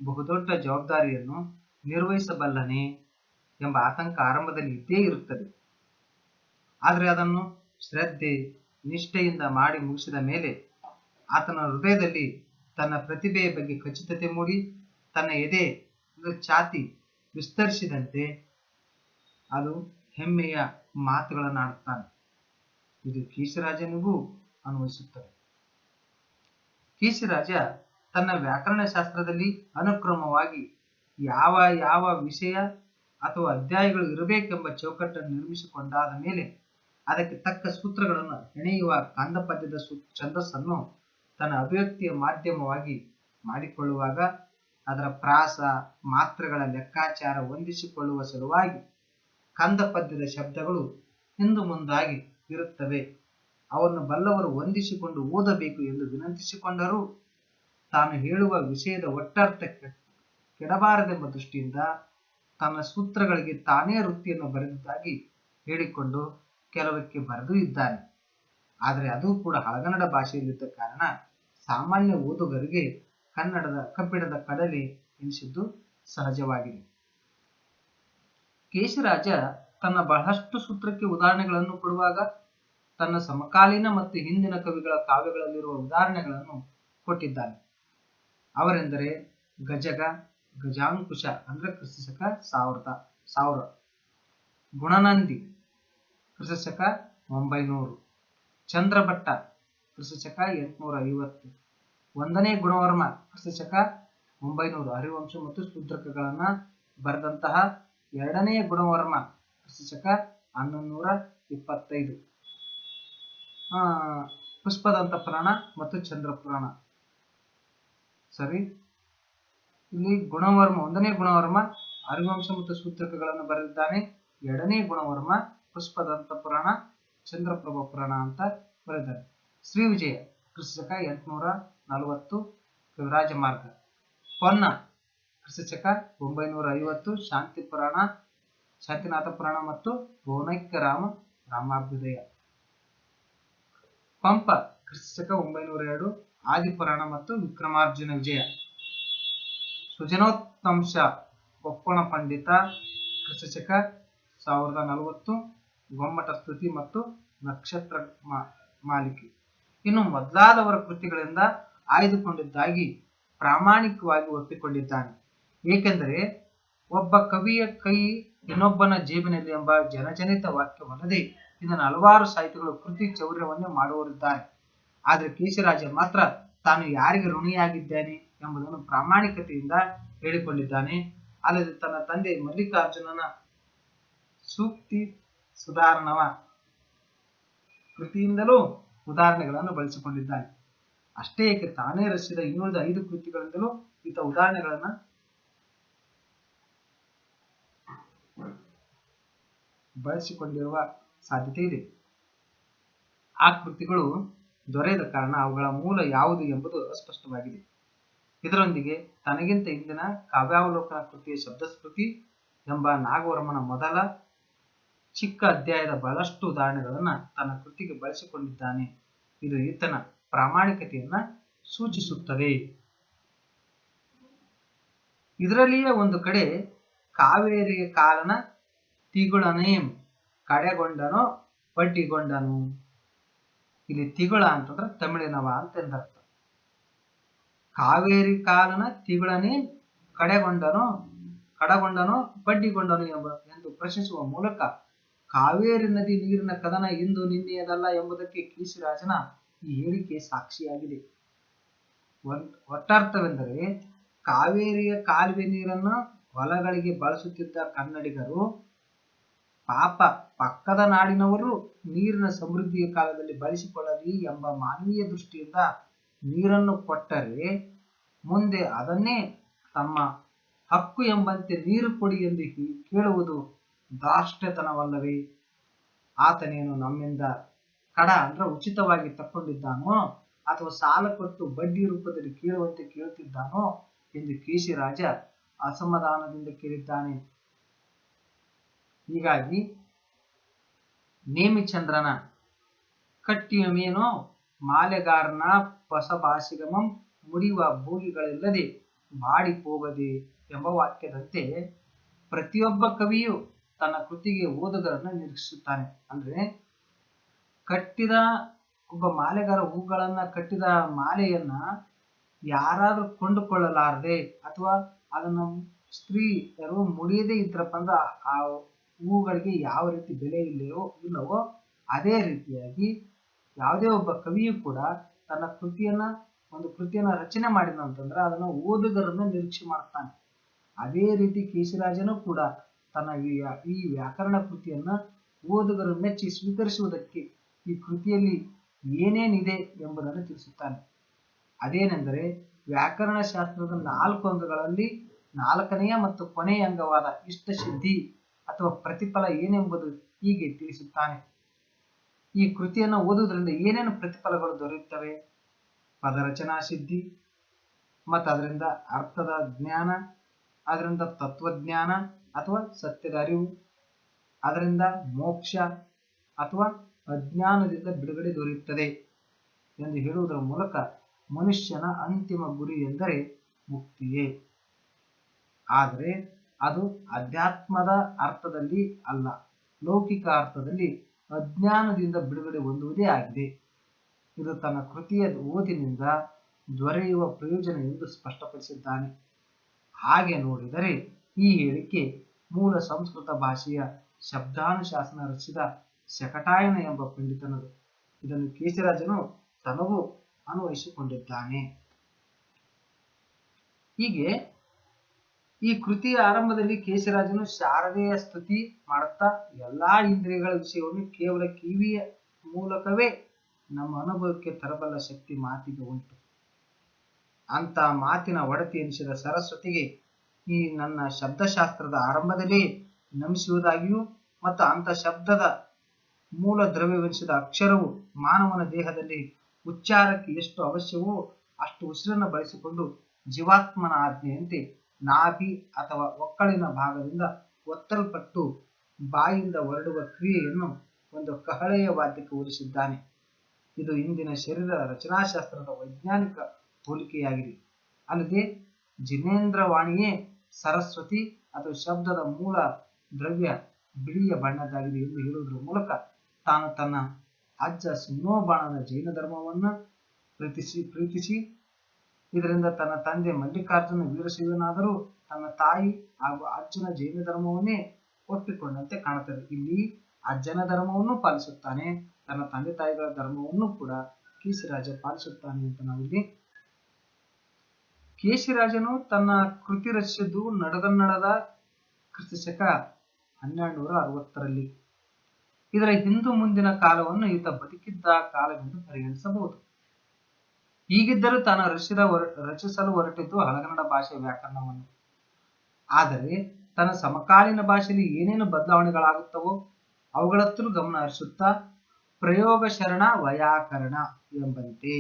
ಬಹುದೊಡ್ಡ ಜವಾಬ್ದಾರಿಯನ್ನು ನಿರ್ವಹಿಸಬಲ್ಲನೆ ಎಂಬ ಆತಂಕ ಆರಂಭದಲ್ಲಿ ಇದ್ದೇ ಇರುತ್ತದೆ. ಆದರೆ ಅದನ್ನು ಶ್ರದ್ಧೆ ನಿಷ್ಠೆಯಿಂದ ಮಾಡಿ ಮುಗಿಸಿದ ಮೇಲೆ ಆತನ ಹೃದಯದಲ್ಲಿ ತನ್ನ ಪ್ರತಿಭೆಯ ಬಗ್ಗೆ ಖಚಿತತೆ ಮೂಡಿ ತನ್ನ ಎದೆ ಛಾತಿ ವಿಸ್ತರಿಸಿದಂತೆ ಅದು ಹೆಮ್ಮೆಯ ಮಾತುಗಳನ್ನಾಡುತ್ತಾನೆ. ಇದು ಕೀಶರಾಜನಿಗೂ ಅನ್ವಯಿಸುತ್ತದೆ. ಕೀಶರಾಜ ತನ್ನ ವ್ಯಾಕರಣಶಾಸ್ತ್ರದಲ್ಲಿ ಅನುಕ್ರಮವಾಗಿ ಯಾವ ಯಾವ ವಿಷಯ ಅಥವಾ ಅಧ್ಯಾಯಗಳು ಇರಬೇಕೆಂಬ ಚೌಕಟ್ಟನ್ನು ನಿರ್ಮಿಸಿಕೊಂಡಾದ ಮೇಲೆ ಅದಕ್ಕೆ ತಕ್ಕ ಸೂತ್ರಗಳನ್ನು ಹೆಣೆಯುವ ಕಂದ ಪದ್ಯದ ಛಂದಸ್ಸನ್ನು ತನ್ನ ಅಭಿವ್ಯಕ್ತಿಯ ಮಾಧ್ಯಮವಾಗಿ ಮಾಡಿಕೊಳ್ಳುವಾಗ ಅದರ ಪ್ರಾಸ ಮಾತ್ರೆಗಳ ಲೆಕ್ಕಾಚಾರ ಹೊಂದಿಸಿಕೊಳ್ಳುವ ಸಲುವಾಗಿ ಕಂದ ಪದ್ಯದ ಶಬ್ದಗಳು ಹಿಂದು ಮುಂದಾಗಿ ಇರುತ್ತವೆ. ಅವನ್ನು ಬಲ್ಲವರು ಹೊಂದಿಸಿಕೊಂಡು ಓದಬೇಕು ಎಂದು ವಿನಂತಿಸಿಕೊಂಡರೂ ತಾನು ಹೇಳುವ ವಿಷಯದ ಒಟ್ಟರ್ಥ ಕೆಡಬಾರದೆಂಬ ದೃಷ್ಟಿಯಿಂದ ತನ್ನ ಸೂತ್ರಗಳಿಗೆ ತಾನೇ ವೃತ್ತಿಯನ್ನು ಬರೆದುದಾಗಿ ಹೇಳಿಕೊಂಡು ಕೆಲವಕ್ಕೆ ಬರೆದೂ ಇದ್ದಾನೆ. ಆದರೆ ಅದು ಕೂಡ ಹಳಗನ್ನಡ ಭಾಷೆಯಲ್ಲಿದ್ದ ಕಾರಣ ಸಾಮಾನ್ಯ ಓದುಗರಿಗೆ ಕಬ್ಬಿಣದ ಕಡಲೆ ಎನಿಸಿದ್ದು ಸಹಜವಾಗಿದೆ. ಕೇಶರಾಜ ತನ್ನ ಬಹಳಷ್ಟು ಸೂತ್ರಕ್ಕೆ ಉದಾಹರಣೆಗಳನ್ನು ಕೊಡುವಾಗ ತನ್ನ ಸಮಕಾಲೀನ ಮತ್ತು ಹಿಂದಿನ ಕವಿಗಳ ಕಾವ್ಯಗಳಲ್ಲಿರುವ ಉದಾಹರಣೆಗಳನ್ನು ಕೊಟ್ಟಿದ್ದಾನೆ. ಅವರೆಂದರೆ ಗಜಗ, ಗಜಾಂಕುಶ ಅಂದ್ರೆ ಕ್ರಿಸ್ತಶಕ 1000, ಗುಣನಂದಿ ಕ್ರಿಸ್ತಶಕ 900, ಚಂದ್ರಭಟ್ಟ ಕ್ರಿಸ್ತಶಕ 850, ಒಂದನೇ ಗುಣವರ್ಮ ಕ್ರಿಸ್ತಶಕ 900 ಹರಿವಂಶ ಮತ್ತು ಶೂದ್ರಕಗಳನ್ನ ಬರೆದಂತಹ ಎರಡನೇ ಗುಣವರ್ಮ ಕ್ರಿಸ್ತಶಕ 1125, ಪುಷ್ಪದಂತ ಪುರಾಣ ಮತ್ತು ಚಂದ್ರ ಪುರಾಣ. ಇಲ್ಲಿ ಗುಣವರ್ಮ ಒಂದನೇ ಗುಣವರ್ಮ ಹರಿವಂಶ ಮತ್ತು ಸೂತ್ರಕಗಳನ್ನು ಬರೆದಿದ್ದಾನೆ. ಎರಡನೇ ಗುಣವರ್ಮ ಪುಷ್ಪದಂತ ಪುರಾಣ, ಚಂದ್ರಪ್ರಭ ಪುರಾಣ ಅಂತ ಬರೆದಿದ್ದಾನೆ. ಶ್ರೀ ವಿಜಯ ಕ್ರಿಸ್ತಶಕ 840 ಕವಿರಾಜ ಮಾರ್ಗ, ಪೊನ್ನ ಕ್ರಿಸ್ತಶಕ 950 ಶಾಂತಿ ಪುರಾಣ, ಶಾಂತಿನಾಥ ಪುರಾಣ ಮತ್ತು ಭುವನೈಕ್ಯ ರಾಮಾಭ್ಯುದಯ, ಪಂಪ ಕ್ರಿಸ್ತಶಕ 902 ಆದಿಪುರಾಣ ಮತ್ತು ವಿಕ್ರಮಾರ್ಜುನ ವಿಜಯ, ಸುಜನೋತ್ತಂಶ ಕೊಪ್ಪಣ ಪಂಡಿತ ಕ್ರಿಸ್ತಶಕ 1040, ಗೊಮ್ಮಟ ಸ್ತುತಿ ಮತ್ತು ನಕ್ಷತ್ರ ಮಾಲಿಕೆ ಇನ್ನು ಮೊದಲಾದವರ ಕೃತಿಗಳಿಂದ ಆಯ್ದುಕೊಂಡಿದ್ದಾಗಿ ಪ್ರಾಮಾಣಿಕವಾಗಿ ಒಪ್ಪಿಕೊಂಡಿದ್ದಾನೆ. ಏಕೆಂದರೆ ಒಬ್ಬ ಕವಿಯ ಕೈ ಇನ್ನೊಬ್ಬನ ಜೇಬಿನಲ್ಲಿ ಎಂಬ ಜನಜನಿತ ವಾಕ್ಯವಲ್ಲದೆ ಇದನ್ನು ಹಲವಾರು ಸಾಹಿತಿಗಳು ಕೃತಿ ಚೌರ್ಯವನ್ನೇ ಮಾಡುವವರಿದ್ದಾರೆ. ಆದರೆ ಕೇಶರಾಜ ಮಾತ್ರ ತಾನು ಯಾರಿಗೆ ಋಣಿಯಾಗಿದ್ದೇನೆ ಎಂಬುದನ್ನು ಪ್ರಾಮಾಣಿಕತೆಯಿಂದ ಹೇಳಿಕೊಂಡಿದ್ದಾನೆ. ಅಲ್ಲದೆ ತನ್ನ ತಂದೆ ಮಲ್ಲಿಕಾರ್ಜುನನ ಸೂಕ್ತಿ ಸುಧಾರಣವ ಕೃತಿಯಿಂದಲೂ ಉದಾಹರಣೆಗಳನ್ನು ಬಳಸಿಕೊಂಡಿದ್ದಾನೆ. ಅಷ್ಟೇ ಏಕೆ ತಾನೇ ರಚಿಸಿದ ಇನ್ನುಳಿದ 5 ಕೃತಿಗಳಿಂದಲೂ ಈತ ಉದಾಹರಣೆಗಳನ್ನ ಬಳಸಿಕೊಂಡಿರುವ ಸಾಧ್ಯತೆ ಇದೆ. ಆ ಕೃತಿಗಳು ದೊರೆಯದ ಕಾರಣ ಅವುಗಳ ಮೂಲ ಯಾವುದು ಎಂಬುದು ಅಸ್ಪಷ್ಟವಾಗಿದೆ. ಇದರೊಂದಿಗೆ ತನಗಿಂತ ಹಿಂದಿನ ಕಾವ್ಯಾವಲೋಕನ ಕೃತಿಯ ಶಬ್ದಸ್ಮೃತಿ ಎಂಬ ನಾಗವರ್ಮನ ಮೊದಲ ಚಿಕ್ಕ ಅಧ್ಯಾಯದ ಬಹಳಷ್ಟು ಉದಾಹರಣೆಗಳನ್ನ ತನ್ನ ಕೃತಿಗೆ ಬಳಸಿಕೊಂಡಿದ್ದಾನೆ. ಇದು ಈತನ ಪ್ರಾಮಾಣಿಕತೆಯನ್ನ ಸೂಚಿಸುತ್ತದೆ. ಇದರಲ್ಲಿಯೇ ಒಂದು ಕಡೆ ಕಾವೇರಿಯ ಕಾಲನ ತಿಗುಳನೇಂ ಕಡೆಗೊಂಡನೋ ಬಡ್ಡಿಗೊಂಡನು. ಇಲ್ಲಿ ತಿಗುಳ ಅಂತಂದ್ರೆ ತಮಿಳಿನವ ಅಂತ ಎಂದರ್ಥ. ಕಾವೇರಿ ಕಾಲನ ತಿಗುಳನೇ ಕಡಗೊಂಡನೋ ಬಡ್ಡಿಗೊಂಡನು ಎಂದು ಪ್ರಶ್ನಿಸುವ ಮೂಲಕ ಕಾವೇರಿ ನದಿ ನೀರಿನ ಕದನ ಇಂದು ನಿನ್ನೆಯದಲ್ಲ ಎಂಬುದಕ್ಕೆ ಕೀಶರಾಜನ ಈ ಹೇಳಿಕೆ ಸಾಕ್ಷಿಯಾಗಿದೆ. ಒಟ್ಟರ್ಥವೆಂದರೆ ಕಾವೇರಿಯ ಕಾಲುವೆ ನೀರನ್ನು ಹೊಲಗಳಿಗೆ ಬಳಸುತ್ತಿದ್ದ ಕನ್ನಡಿಗರು ಪಾಪ ಪಕ್ಕದ ನಾಡಿನವರು ನೀರಿನ ಸಮೃದ್ಧಿಯ ಕಾಲದಲ್ಲಿ ಬಳಸಿಕೊಳ್ಳಲಿ ಎಂಬ ಮಾನವೀಯ ದೃಷ್ಟಿಯಿಂದ ನೀರನ್ನು ಕೊಟ್ಟರೆ ಮುಂದೆ ಅದನ್ನೇ ತಮ್ಮ ಹಕ್ಕು ಎಂಬಂತೆ ನೀರು ಕೊಡಿ ಎಂದು ಕೇಳುವುದು ದಾಷ್ಟ್ಯತನವಲ್ಲವೇ? ಆತನೇನು ನಮ್ಮಿಂದ ಕಡ ಅಂದ್ರೆ ಉಚಿತವಾಗಿ ತಕ್ಕೊಂಡಿದ್ದಾನೋ ಅಥವಾ ಸಾಲ ಕೊಟ್ಟು ಬಡ್ಡಿ ರೂಪದಲ್ಲಿ ಕೇಳುವಂತೆ ಕೇಳುತ್ತಿದ್ದಾನೋ ಎಂದು ಕೇಶಿರಾಜ ಅಸಮಾಧಾನದಿಂದ ಕೇಳಿದ್ದಾನೆ. ಹೀಗಾಗಿ ನೇಮಿಚಂದ್ರನ ಕಟ್ಟಿಯಮೇನೋ ಮಾಲೆಗಾರನ ಪಸಭಾಷಿಗಮಂ ಮುಡಿಯುವ ಭೋಗಿಗಳಿಲ್ಲದೆ ಬಾಡಿ ಹೋಗದೆ ಎಂಬ ವಾಕ್ಯದಂತೆ ಪ್ರತಿಯೊಬ್ಬ ಕವಿಯು ತನ್ನ ಕೃತಿಗೆ ಓದುಗರನ್ನು ನಿರೀಕ್ಷಿಸುತ್ತಾನೆ. ಅಂದ್ರೆ ಕಟ್ಟಿದ ಒಬ್ಬ ಮಾಲೆಗಾರ ಹೂಗಳನ್ನ ಕಟ್ಟಿದ ಮಾಲೆಯನ್ನ ಯಾರಾದ್ರೂ ಕೊಂಡುಕೊಳ್ಳಲಾರದೆ ಅಥವಾ ಅದನ್ನು ಸ್ತ್ರೀಯರು ಮುಡಿಯದೇ ಇದ್ರಪ್ಪ ಅಂದ್ರೆ ಆ ಹೂಗಳಿಗೆ ಯಾವ ರೀತಿ ಬೆಲೆ ಇಲ್ಲವೋ ಅದೇ ರೀತಿಯಾಗಿ ಯಾವುದೇ ಒಬ್ಬ ಕವಿಯು ಕೂಡ ತನ್ನ ಒಂದು ಕೃತಿಯನ್ನ ರಚನೆ ಮಾಡಿದಂತಂದ್ರೆ ಅದನ್ನ ಓದುಗರನ್ನು ನಿರೀಕ್ಷೆ ಮಾಡ್ತಾನೆ. ಅದೇ ರೀತಿ ಕೇಶಿರಾಜನು ಕೂಡ ತನ್ನ ಈ ವ್ಯಾಕರಣ ಕೃತಿಯನ್ನ ಓದುಗರು ಮೆಚ್ಚಿ ಸ್ವೀಕರಿಸುವುದಕ್ಕೆ ಈ ಕೃತಿಯಲ್ಲಿ ಏನೇನಿದೆ ಎಂಬುದನ್ನು ತಿಳಿಸುತ್ತಾನೆ. ಅದೇನೆಂದರೆ ವ್ಯಾಕರಣ ಶಾಸ್ತ್ರದ 4 ಅಂಗಗಳಲ್ಲಿ 4ನೆಯ ಮತ್ತು ಕೊನೆಯ ಅಂಗವಾದ ಇಷ್ಟಸಿದ್ಧಿ ಅಥವಾ ಪ್ರತಿಫಲ ಏನೆಂಬುದು ಹೀಗೆ ತಿಳಿಸುತ್ತಾನೆ. ಈ ಕೃತಿಯನ್ನು ಓದುವುದರಿಂದ ಏನೇನು ಪ್ರತಿಫಲಗಳು ದೊರೆಯುತ್ತವೆ? ಪದರಚನಾ ಸಿದ್ಧಿ, ಮತ್ತು ಅದರಿಂದ ಅರ್ಥದ ಜ್ಞಾನ, ಅದರಿಂದ ತತ್ವಜ್ಞಾನ ಅಥವಾ ಸತ್ಯದ ಅರಿವು, ಅದರಿಂದ ಮೋಕ್ಷ ಅಥವಾ ಅಜ್ಞಾನದಿಂದ ಬಿಡುಗಡೆ ದೊರೆಯುತ್ತದೆ ಎಂದು ಹೇಳುವುದರ ಮೂಲಕ ಮನುಷ್ಯನ ಅಂತಿಮ ಗುರಿ ಎಂದರೆ ಮುಕ್ತಿಯೇ. ಆದರೆ ಅದು ಅಧ್ಯಾತ್ಮದ ಅರ್ಥದಲ್ಲಿ ಅಲ್ಲ, ಲೌಕಿಕ ಅರ್ಥದಲ್ಲಿ ಅಜ್ಞಾನದಿಂದ ಬಿಡುಗಡೆ ಹೊಂದುವುದೇ ಆಗಿದೆ. ಇದು ತನ್ನ ಕೃತಿಯ ಓದಿನಿಂದ ದೊರೆಯುವ ಪ್ರಯೋಜನ ಎಂದು ಸ್ಪಷ್ಟಪಡಿಸಿದ್ದಾನೆ. ಹಾಗೆ ನೋಡಿದರೆ ಈ ಹೇಳಿಕೆ ಮೂಲ ಸಂಸ್ಕೃತ ಭಾಷೆಯ ಶಬ್ದಾನುಶಾಸನ ರಚಿಸಿದ ಶಕಟಾಯನ ಎಂಬ ಪಂಡಿತನದು. ಇದನ್ನು ಕೇಶಿರಾಜನು ತನಗೂ ಅನ್ವಯಿಸಿಕೊಂಡಿದ್ದಾನೆ. ಹೀಗೆ ಈ ಕೃತಿಯ ಆರಂಭದಲ್ಲಿ ಕೇಶಿರಾಜನು ಶಾರದೆಯ ಸ್ತುತಿ ಮಾಡುತ್ತಾ ಎಲ್ಲಾ ಇಂದ್ರಿಯಗಳ ವಿಷಯವನ್ನು ಕೇವಲ ಕಿವಿಯ ಮೂಲಕವೇ ನಮ್ಮ ಅನುಭವಕ್ಕೆ ತರಬಲ್ಲ ಶಕ್ತಿ ಮಾತಿಗೆ ಉಂಟು. ಅಂತ ಮಾತಿನ ಒಡತಿ ಎನಿಸಿದ ಸರಸ್ವತಿಗೆ ಈ ನನ್ನ ಶಬ್ದಶಾಸ್ತ್ರದ ಆರಂಭದಲ್ಲಿ ನಮಿಸುವುದಾಗಿಯೂ ಮತ್ತು ಅಂಥ ಶಬ್ದದ ಮೂಲ ದ್ರವ್ಯವೆನಿಸಿದ ಅಕ್ಷರವು ಮಾನವನ ದೇಹದಲ್ಲಿ ಉಚ್ಚಾರಕ್ಕೆ ಎಷ್ಟು ಅವಶ್ಯವೋ ಅಷ್ಟು ಉಸಿರನ್ನು ಬಳಸಿಕೊಂಡು ಜೀವಾತ್ಮನ ಆಜ್ಞೆಯಂತೆ ನಾಭಿ ಅಥವಾ ಒಕ್ಕಳಿನ ಭಾಗದಿಂದ ಒತ್ತಲ್ಪಟ್ಟು ಬಾಯಿಂದ ಹೊರಡುವ ಕ್ರಿಯೆಯನ್ನು ಒಂದು ಕಹಳೆಯ ವಾದ್ಯಕ್ಕೆ ಹೋಲಿಸಿದ್ದಾನೆ. ಇದು ಇಂದಿನ ಶರೀರ ರಚನಾಶಾಸ್ತ್ರದ ವೈಜ್ಞಾನಿಕ ಹೋಲಿಕೆಯಾಗಿದೆ. ಅಲ್ಲದೆ ಜಿನೇಂದ್ರವಾಣಿಯೇ ಸರಸ್ವತಿ ಅಥವಾ ಶಬ್ದದ ಮೂಲ ದ್ರವ್ಯ ಬಿಳಿಯ ಬಣ್ಣದ್ದಾಗಿದೆ ಎಂದು ಹೇಳುವುದರ ಮೂಲಕ ತಾನು ತನ್ನ ಅಜ್ಜ ಸಿಂಹೋಬಾಣನ ಜೈನ ಧರ್ಮವನ್ನು ಪ್ರೀತಿಸಿ ಇದರಿಂದ ತನ್ನ ತಂದೆ ಮಲ್ಲಿಕಾರ್ಜುನ ವೀರಶೈವನಾದರೂ ತನ್ನ ತಾಯಿ ಹಾಗೂ ಅಜ್ಜನ ಜೈನ ಧರ್ಮವನ್ನೇ ಒಪ್ಪಿಕೊಂಡಂತೆ ಕಾಣುತ್ತದೆ. ಇಲ್ಲಿ ಅಜ್ಜನ ಧರ್ಮವನ್ನು ಪಾಲಿಸುತ್ತಾನೆ, ತನ್ನ ತಂದೆ ತಾಯಿಗಳ ಧರ್ಮವನ್ನು ಕೂಡ ಕೇಶಿರಾಜ ಪಾಲಿಸುತ್ತಾನೆ ಅಂತ ನಾವಿಲ್ಲಿ. ಕೇಶಿರಾಜನು ತನ್ನ ಕೃತಿ ರಚಿಸಿದ್ದು ನಡುಗನ್ನಡದ ಕ್ರಿಸ್ತಶಕ 1260ರಲ್ಲಿ. ಇದರ ಹಿಂದು ಮುಂದಿನ ಕಾಲವನ್ನು ಈತ ಬದುಕಿದ್ದ ಕಾಲವೆಂದು ಪರಿಗಣಿಸಬಹುದು. ಹೀಗಿದ್ದರೂ ತಾನು ರಚಿಸಲು ಹೊರಟಿದ್ದು ಹಳಗನ್ನಡ ಭಾಷೆಯ ವ್ಯಾಕರಣವನ್ನು. ಆದರೆ ತನ್ನ ಸಮಕಾಲೀನ ಭಾಷೆಯಲ್ಲಿ ಏನೇನು ಬದಲಾವಣೆಗಳಾಗುತ್ತವೋ ಅವುಗಳತ್ತೂ ಗಮನ ಹರಿಸುತ್ತಾ ಪ್ರಯೋಗ ಶರಣ ವೈಯಾಕರಣ ಎಂಬಂತೆ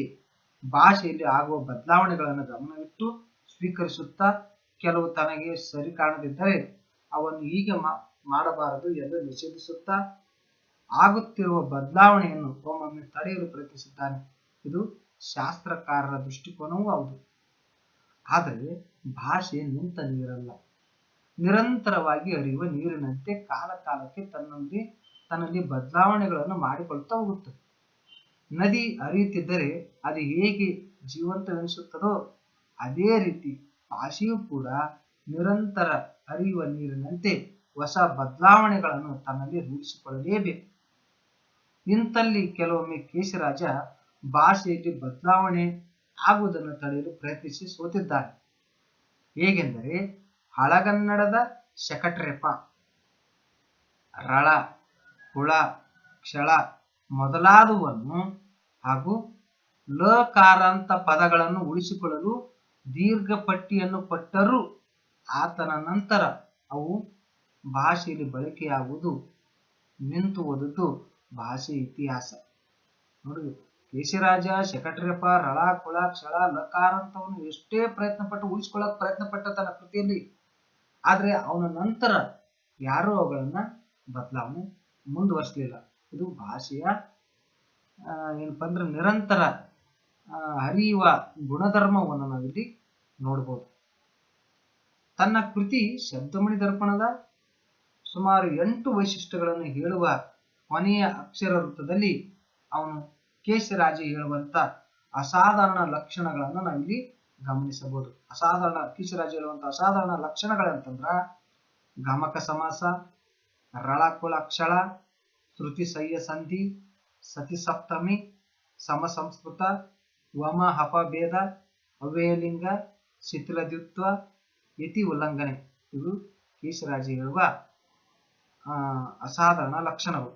ಭಾಷೆಯಲ್ಲಿ ಆಗುವ ಬದಲಾವಣೆಗಳನ್ನು ಗಮನವಿಟ್ಟು ಸ್ವೀಕರಿಸುತ್ತಾ ಕೆಲವು ತನಗೆ ಸರಿ ಕಾಣದಿದ್ದರೆ ಅವನ್ನು ಹೀಗೆ ಮಾಡಬಾರದು ಎಂದು ನಿಷೇಧಿಸುತ್ತಾ ಆಗುತ್ತಿರುವ ಬದಲಾವಣೆಯನ್ನು ಒಮ್ಮೊಮ್ಮೆ ತಡೆಯಲು ಪ್ರಯತ್ನಿಸಿದ್ದಾನೆ. ಇದು ಶಾಸ್ತ್ರಕಾರರ ದೃಷ್ಟಿಕೋನವೂ ಹೌದು. ಆದರೆ ಭಾಷೆ ನಿಂತ ನೀರಲ್ಲ, ನಿರಂತರವಾಗಿ ಹರಿಯುವ ನೀರಿನಂತೆ ಕಾಲ ಕಾಲಕ್ಕೆ ತನ್ನಲ್ಲಿ ಬದಲಾವಣೆಗಳನ್ನು ಮಾಡಿಕೊಳ್ತಾ ಹೋಗುತ್ತದೆ. ನದಿ ಹರಿಯುತ್ತಿದ್ದರೆ ಅದು ಹೇಗೆ ಜೀವಂತವೆನಿಸುತ್ತದೋ ಅದೇ ರೀತಿ ಭಾಷೆಯೂ ಕೂಡ ನಿರಂತರ ಹರಿಯುವ ನೀರಿನಂತೆ ಹೊಸ ಬದಲಾವಣೆಗಳನ್ನು ತನ್ನಲ್ಲಿ ರೂಢಿಸಿಕೊಳ್ಳಲೇಬೇಕು. ಇಂಥಲ್ಲಿ ಕೆಲವೊಮ್ಮೆ ಕೇಶಿರಾಜ ಭಾಷೆಯಲ್ಲಿ ಬದಲಾವಣೆ ಆಗುವುದನ್ನು ತಡೆಯಲು ಪ್ರಯತ್ನಿಸಿ ಸೋತಿದ್ದಾನೆ. ಹೇಗೆಂದರೆ ಹಳಗನ್ನಡದ ಶಕಟ್ರೆಪ, ರಳ, ಹುಳ, ಕ್ಷಳ ಮೊದಲಾದವನ್ನು ಹಾಗೂ ಲಕಾರಾಂತ ಪದಗಳನ್ನು ಉಳಿಸಿಕೊಳ್ಳಲು ದೀರ್ಘ ಪಟ್ಟಿಯನ್ನು ಕೊಟ್ಟರೂ ಆತನ ನಂತರ ಅವು ಭಾಷೆಯಲ್ಲಿ ಬಳಕೆಯಾಗುವುದು ನಿಂತು ಹೋದದ್ದು ಭಾಷೆ ಇತಿಹಾಸ. ನೋಡಿ, ಕೇಶಿರಾಜ ಶಕಟರೆಪ ರಳ ಕುಳ ಕ್ಷಳ ಲಕಾರ ಅಂತವನು ಎಷ್ಟೇ ಪ್ರಯತ್ನ ಪಟ್ಟು ಉಳಿಸ್ಕೊಳ್ಳಕ್ ಪ್ರಯತ್ನ ಪಟ್ಟ ತನ್ನ ಕೃತಿಯಲ್ಲಿ, ಆದ್ರೆ ಅವನ ನಂತರ ಯಾರೂ ಅವುಗಳನ್ನ ಬದಲಾವಣೆ ಮುಂದುವರಿಸಲಿಲ್ಲ. ಇದು ಭಾಷೆಯ ಏನಪ್ಪಾ ಅಂದ್ರೆ ನಿರಂತರ ಹರಿಯುವ ಗುಣಧರ್ಮವನ್ನು ನಾವಿಲ್ಲಿ ನೋಡ್ಬೋದು. ತನ್ನ ಕೃತಿ ಶಬ್ದಮಣಿ ದರ್ಪಣದ ಸುಮಾರು 8 ವೈಶಿಷ್ಟ್ಯಗಳನ್ನು ಹೇಳುವ ಕೊನೆಯ ಅಕ್ಷರ ವೃತ್ತದಲ್ಲಿ ಅವನು ಕೇಶಿರಾಜ ಹೇಳುವಂತ ಅಸಾಧಾರಣ ಲಕ್ಷಣಗಳನ್ನು ನಾವಿಲ್ಲಿ ಗಮನಿಸಬಹುದು. ಕೇಶಿರಾಜ ಹೇಳುವಂತ ಅಸಾಧಾರಣ ಲಕ್ಷಣಗಳಂತಂದ್ರ ಗಮಕ ಸಮಾಸ, ರಳಕುಳ ಕ್ಷಳ, ಶ್ರುತಿ ಸಹ್ಯ ಸಂಧಿ, ಸತಿ ಸಪ್ತಮಿ, ಸಮಸಂಸ್ಕೃತ, ವಮ ಹಪ ಭೇದ, ಅವ್ಯಯಲಿಂಗ, ಶಿಥಿಲ ದ್ವಿತ್ವ, ಯತಿ ಉಲ್ಲಂಘನೆ. ಇವು ಕೇಶಿರಾಜ ಹೇಳುವ ಅಸಾಧಾರಣ ಲಕ್ಷಣಗಳು.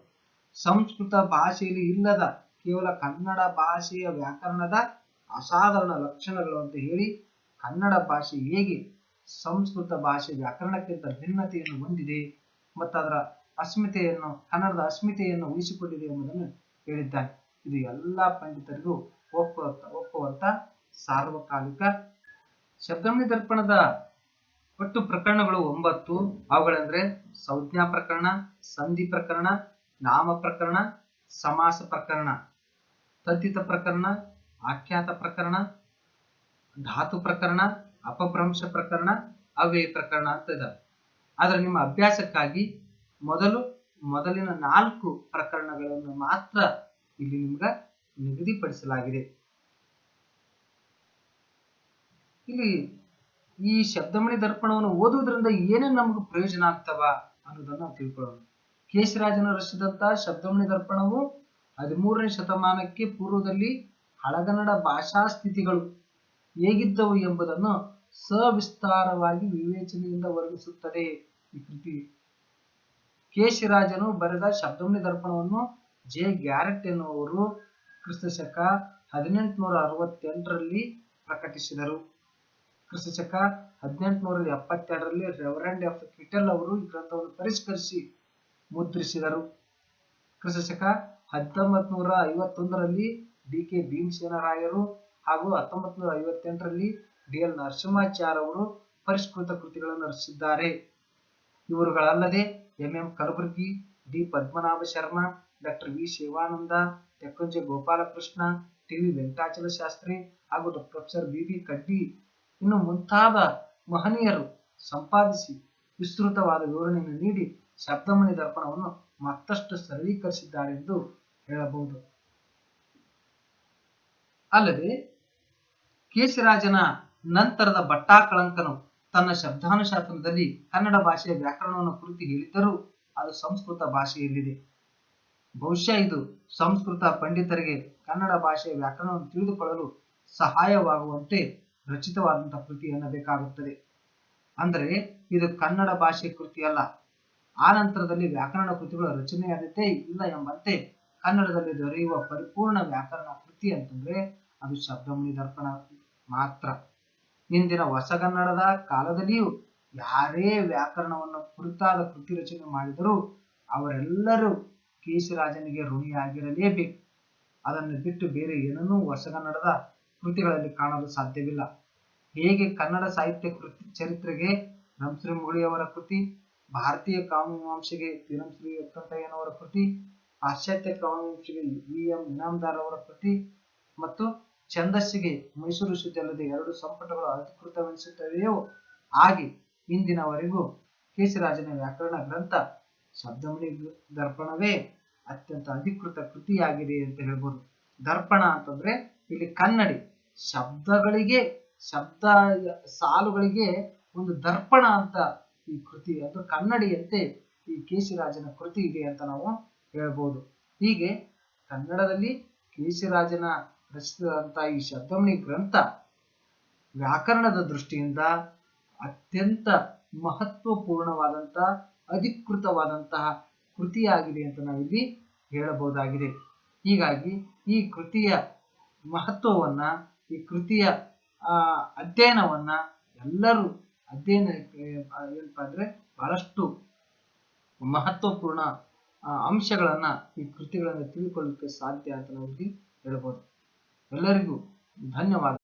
ಸಂಸ್ಕೃತ ಭಾಷೆಯಲ್ಲಿ ಇಲ್ಲದ ಕೇವಲ ಕನ್ನಡ ಭಾಷೆಯ ವ್ಯಾಕರಣದ ಅಸಾಧಾರಣ ಲಕ್ಷಣಗಳು ಅಂತ ಹೇಳಿ, ಕನ್ನಡ ಭಾಷೆ ಹೇಗೆ ಸಂಸ್ಕೃತ ಭಾಷೆ ವ್ಯಾಕರಣಕ್ಕಿಂತ ಭಿನ್ನತೆಯನ್ನು ಹೊಂದಿದೆ ಮತ್ತು ಅದರ ಅಸ್ಮಿತೆಯನ್ನು, ಕನ್ನಡದ ಅಸ್ಮಿತೆಯನ್ನು ಉಳಿಸಿಕೊಂಡಿದೆ ಎಂಬುದನ್ನು ಹೇಳಿದ್ದಾನೆ. ಇದು ಎಲ್ಲ ಪಂಡಿತರಿಗೂ ಒಪ್ಪುವಂತ ಸಾರ್ವಕಾಲಿಕ. ಶಬ್ದಮಣಿ ದರ್ಪಣದ ಒಟ್ಟು ಪ್ರಕರಣಗಳು 9. ಅವುಗಳೆಂದ್ರೆ ಸಂಜ್ಞಾ ಪ್ರಕರಣ, ಸಂಧಿ ಪ್ರಕರಣ, ನಾಮ ಪ್ರಕರಣ, ಸಮಾಸ ಪ್ರಕರಣ, ತದ್ದಿತ ಪ್ರಕರಣ, ಆಖ್ಯಾತ ಪ್ರಕರಣ, ಧಾತು ಪ್ರಕರಣ, ಅಪಭ್ರಂಶ ಪ್ರಕರಣ, ಅವ್ಯಯ ಪ್ರಕರಣ ಅಂತ ಇದಾವೆ. ಆದ್ರೆ ನಿಮ್ಮ ಅಭ್ಯಾಸಕ್ಕಾಗಿ ಮೊದಲಿನ 4 ಪ್ರಕರಣಗಳನ್ನು ಮಾತ್ರ ಇಲ್ಲಿ ನಿಮ್ಗ ನಿಗದಿಪಡಿಸಲಾಗಿದೆ. ಇಲ್ಲಿ ಈ ಶಬ್ದಮಣಿ ದರ್ಪಣವನ್ನು ಓದುವುದರಿಂದ ಏನೇನು ನಮಗೆ ಪ್ರಯೋಜನ ಆಗ್ತವ ಅನ್ನೋದನ್ನ ನಾವು ತಿಳ್ಕೊಳ್ಳೋಣ. ಕೇಶಿರಾಜನ ರಚಿಸಿದಂತ ಶಬ್ದಮಣಿ ದರ್ಪಣವು 13ನೇ ಶತಮಾನಕ್ಕೆ ಪೂರ್ವದಲ್ಲಿ ಹಳಗನ್ನಡ ಭಾಷಾ ಸ್ಥಿತಿಗಳು ಹೇಗಿದ್ದವು ಎಂಬುದನ್ನು ಸವಿಸ್ತಾರವಾಗಿ ವಿವೇಚನೆಯಿಂದ ವರ್ಣಿಸುತ್ತದೆ ಈ ಕೃತಿ. ಕೇಶಿರಾಜನು ಬರೆದ ಶಬ್ದಮಣಿ ದರ್ಪಣವನ್ನು ಜೆ ಗ್ಯಾರೆಟ್ ಎನ್ನುವರು ಕ್ರಿಸ್ತಶಕ 1868ರಲ್ಲಿ ಪ್ರಕಟಿಸಿದರು. ಕ್ರಿಸ್ತಶಕ 1872ರಲ್ಲಿ ರೆವರೆಂಡ್ ಎಫ್ ಕಿಟೆಲ್ ಅವರು ಈ ಗ್ರಂಥವನ್ನು ಪರಿಷ್ಕರಿಸಿ ಮುದ್ರಿಸಿದರು. ಕ್ರಿಸ್ತಶಕ 1951ರಲ್ಲಿ ಡಿ ಕೆ ಭೀಮಸೇನರಾಯರು ಹಾಗೂ 1958ರಲ್ಲಿ ಡಿ ಎಲ್ ನರಸಿಂಹಾಚಾರ್ಯ ಅವರು ಪರಿಷ್ಕೃತ ಕೃತಿಗಳನ್ನು ರಚಿಸಿದ್ದಾರೆ. ಇವರುಗಳಲ್ಲದೆ M M Kalburgi, D Padmanabha Sharma, doctor V Shivananda, Tekkunje Gopalakrishna, T V Venkatachala Shastri ಹಾಗೂ ಪ್ರೊಫೆಸರ್ ಬಿ ಬಿ ಕಡ್ಡಿ ಇನ್ನು ಮುಂತಾದ ಮಹನೀಯರು ಸಂಪಾದಿಸಿ ವಿಸ್ತೃತವಾದ ವಿವರಣೆಯನ್ನು ನೀಡಿ ಶಬ್ದಮಣಿ ದರ್ಪಣವನ್ನು ಮತ್ತಷ್ಟು ಸರಳೀಕರಿಸಿದ್ದಾರೆಂದು ಹೇಳಬಹುದು. ಅಲ್ಲದೆ ಕೇಶಿರಾಜನ ನಂತರದ ಭಟ್ಟಾಕಳಂಕನು ತನ್ನ ಶಬ್ದಾನುಶಾಸನದಲ್ಲಿ ಕನ್ನಡ ಭಾಷೆಯ ವ್ಯಾಕರಣವನ್ನು ಕುರಿತು ಹೇಳಿದ್ದರೂ ಅದು ಸಂಸ್ಕೃತ ಭಾಷೆಯಲ್ಲಿದೆ. ಬಹುಶಃ ಇದು ಸಂಸ್ಕೃತ ಪಂಡಿತರಿಗೆ ಕನ್ನಡ ಭಾಷೆಯ ವ್ಯಾಕರಣವನ್ನು ತಿಳಿದುಕೊಳ್ಳಲು ಸಹಾಯವಾಗುವಂತೆ ರಚಿತವಾದಂತಹ ಕೃತಿ ಎನ್ನಬೇಕಾಗುತ್ತದೆ. ಅಂದರೆ ಇದು ಕನ್ನಡ ಭಾಷೆಯ ಕೃತಿಯಲ್ಲ. ಆ ನಂತರದಲ್ಲಿ ವ್ಯಾಕರಣ ಕೃತಿಗಳ ರಚನೆಯಾದತೆ ಇಲ್ಲ ಎಂಬಂತೆ ಕನ್ನಡದಲ್ಲಿ ದೊರೆಯುವ ಪರಿಪೂರ್ಣ ವ್ಯಾಕರಣ ಕೃತಿ ಅಂತಂದ್ರೆ ಅದು ಶಬ್ದಮಣಿ ದರ್ಪಣ ಮಾತ್ರ. ಇಂದಿನ ಹೊಸಗನ್ನಡದ ಕಾಲದಲ್ಲಿಯೂ ಯಾರೇ ವ್ಯಾಕರಣವನ್ನು ಕುರಿತಾದ ಕೃತಿ ರಚನೆ ಮಾಡಿದರೂ ಅವರೆಲ್ಲರೂ ಕೇಶಿರಾಜನಿಗೆ ಋಣಿಯಾಗಿರಲೇಬೇಕು. ಅದನ್ನು ಬಿಟ್ಟು ಬೇರೆ ಏನನ್ನೂ ಹೊಸಗನ್ನಡದ ಕೃತಿಗಳಲ್ಲಿ ಕಾಣಲು ಸಾಧ್ಯವಿಲ್ಲ. ಹೇಗೆ ಕನ್ನಡ ಸಾಹಿತ್ಯ ಕೃತಿ ಚರಿತ್ರೆಗೆ ರಂಶ್ರೀ ಮುಗಳಿಯವರ ಕೃತಿ, ಭಾರತೀಯ ಕಾವ್ಯಮೀಮಾಂಸೆಗೆ ತೀರಂಶ್ರೀ ವೆಂಕಟಯ್ಯನವರ ಕೃತಿ, ಪಾಶ್ಚಾತ್ಯ ಕಾವ್ಯಮೀಮಾಂಸೆಗೆ ವಿ ಎಂ ಇನಾಮದಾರ್ ಅವರ ಕೃತಿ ಮತ್ತು ಛಂದಸ್ಸಿಗೆ ಮೈಸೂರು ವಿಶ್ವವಿದ್ಯಾಲಯದ 2 ಸಂಪುಟಗಳು ಅಧಿಕೃತವೆನಿಸುತ್ತವೆಯೋ ಹಾಗೆ ಇಂದಿನವರೆಗೂ ಕೇಶಿರಾಜನ ವ್ಯಾಕರಣ ಗ್ರಂಥ ಶಬ್ದಮಣಿ ದರ್ಪಣವೇ ಅತ್ಯಂತ ಅಧಿಕೃತ ಕೃತಿಯಾಗಿದೆ ಅಂತ ಹೇಳ್ಬೋದು. ದರ್ಪಣ ಅಂತಂದ್ರೆ ಇಲ್ಲಿ ಕನ್ನಡಿ ಶಬ್ದ ಸಾಲುಗಳಿಗೆ ಒಂದು ದರ್ಪಣ ಅಂತ ಈ ಕೃತಿ, ಅದು ಕನ್ನಡಿಯಂತೆ ಈ ಕೇಶಿರಾಜನ ಕೃತಿ ಇದೆ ಅಂತ ನಾವು ಹೇಳ್ಬೋದು. ಹೀಗೆ ಕನ್ನಡದಲ್ಲಿ ಕೇಶಿರಾಜನ ರಚಿಸಿದಂತ ಈ ಶಬ್ದಮಣಿ ಗ್ರಂಥ ವ್ಯಾಕರಣದ ದೃಷ್ಟಿಯಿಂದ ಅತ್ಯಂತ ಮಹತ್ವಪೂರ್ಣವಾದಂತಹ ಅಧಿಕೃತವಾದಂತಹ ಕೃತಿಯಾಗಿದೆ ಅಂತ ನಾವಿಲ್ಲಿ ಹೇಳಬಹುದಾಗಿದೆ. ಹೀಗಾಗಿ ಈ ಕೃತಿಯ ಮಹತ್ವವನ್ನ, ಈ ಕೃತಿಯ ಅಧ್ಯಯನವನ್ನ ಎಲ್ಲರೂ ಏನಪ್ಪಾ ಅಂದ್ರೆ ಬಹಳಷ್ಟು ಮಹತ್ವಪೂರ್ಣ ಅಂಶಗಳನ್ನ ಈ ಕೃತಿಗಳನ್ನು ತಿಳ್ಕೊಳ್ಳಿಕ್ಕೆ ಸಾಧ್ಯ ಅಂತ ನಾವಿಲ್ಲಿ ಹೇಳ್ಬೋದು. ಎಲ್ಲರಿಗೂ ಧನ್ಯವಾದ.